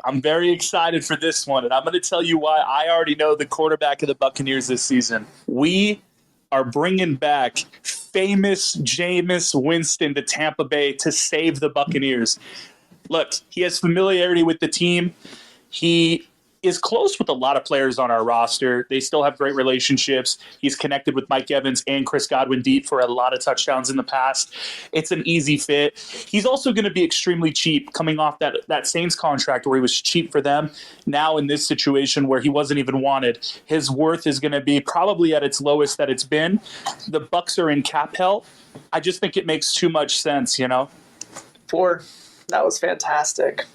I'm very excited for this one, and I'm going to tell you why. I already know the quarterback of the Buccaneers this season. We are bringing back famous Jameis Winston to Tampa Bay to save the Buccaneers. Look, he has familiarity with the team. He is close with a lot of players on our roster. They still have great relationships. He's connected with Mike Evans and Chris Godwin deep for a lot of touchdowns in the past. It's an easy fit. He's also going to be extremely cheap coming off that Saints contract where he was cheap for them. Now in this situation where he wasn't even wanted, his worth is going to be probably at its lowest that it's been. The Bucs are in cap hell. I just think it makes too much sense, you know? Forr, that was fantastic.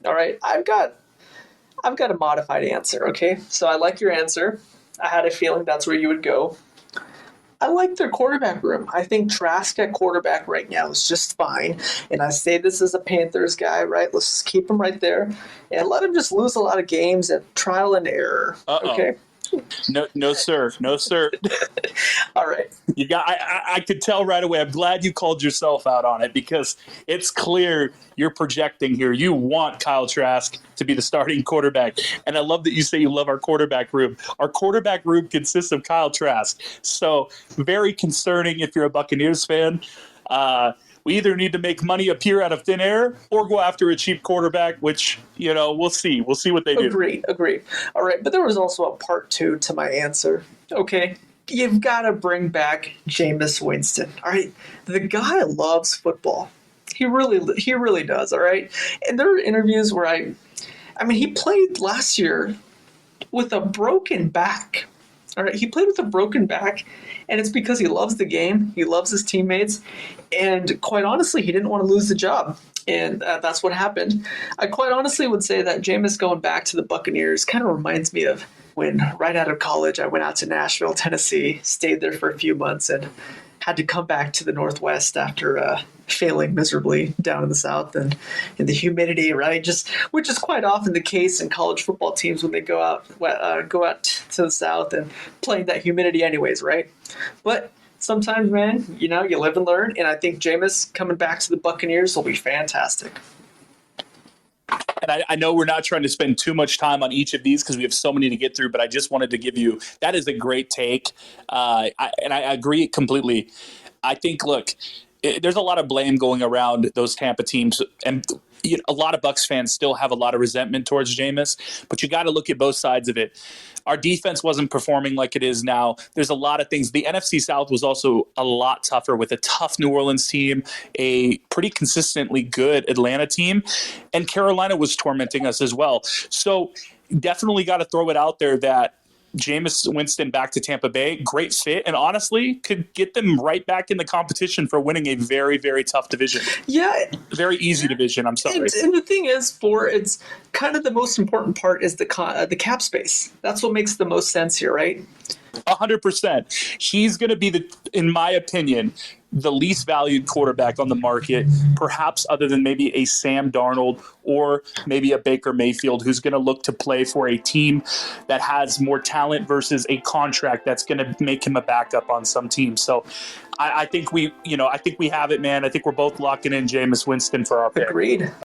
All right, I've got a modified answer, okay? So I like your answer. I had a feeling that's where you would go. I like their quarterback room. I think Trask at quarterback right now is just fine. And I say this as a Panthers guy, right? Let's just keep him right there and let him just lose a lot of games at trial and error, okay? No, sir. No, sir. All right. I could tell right away. I'm glad you called yourself out on it because it's clear you're projecting here. You want Kyle Trask to be the starting quarterback. And I love that you say you love our quarterback room. Our quarterback room consists of Kyle Trask. So very concerning if you're a Buccaneers fan. We either need to make money appear out of thin air or go after a cheap quarterback, which, we'll see. We'll see what they do. Agreed. All right, but there was also a part 2 to my answer. Okay, you've got to bring back Jameis Winston. All right, the guy loves football. He really does, all right? And there are interviews where he played last year with a broken back. All right, he played with a broken back, and it's because he loves the game. He loves his teammates, and quite honestly, he didn't want to lose the job, and that's what happened. I quite honestly would say that Jameis going back to the Buccaneers kind of reminds me of when right out of college I went out to Nashville, Tennessee, stayed there for a few months, and had to come back to the Northwest after failing miserably down in the South and in the humidity, right? Which is quite often the case in college football teams when they go out to the South and playing that humidity anyways, right? But sometimes, man, you live and learn, and I think Jameis coming back to the Buccaneers will be fantastic. And I know we're not trying to spend too much time on each of these because we have so many to get through, but I just wanted to give you – that is a great take. I agree completely. I think, look, there's a lot of blame going around those Tampa teams, and a lot of Bucs fans still have a lot of resentment towards Jameis, but you got to look at both sides of it. Our defense wasn't performing like it is now. There's a lot of things. The NFC South was also a lot tougher with a tough New Orleans team, a pretty consistently good Atlanta team, and Carolina was tormenting us as well. So definitely got to throw it out there that Jameis Winston back to Tampa Bay, great fit, and honestly could get them right back in the competition for winning a very, very tough division. Yeah. Very easy division, I'm sorry. And the thing is, it's kind of the most important part is the cap space. That's what makes the most sense here, right? 100%. He's going to be, in my opinion, the least valued quarterback on the market, perhaps other than maybe a Sam Darnold or maybe a Baker Mayfield, who's going to look to play for a team that has more talent versus a contract that's going to make him a backup on some teams. So I think we have it, man. I think we're both locking in Jameis Winston for our pick. Agreed.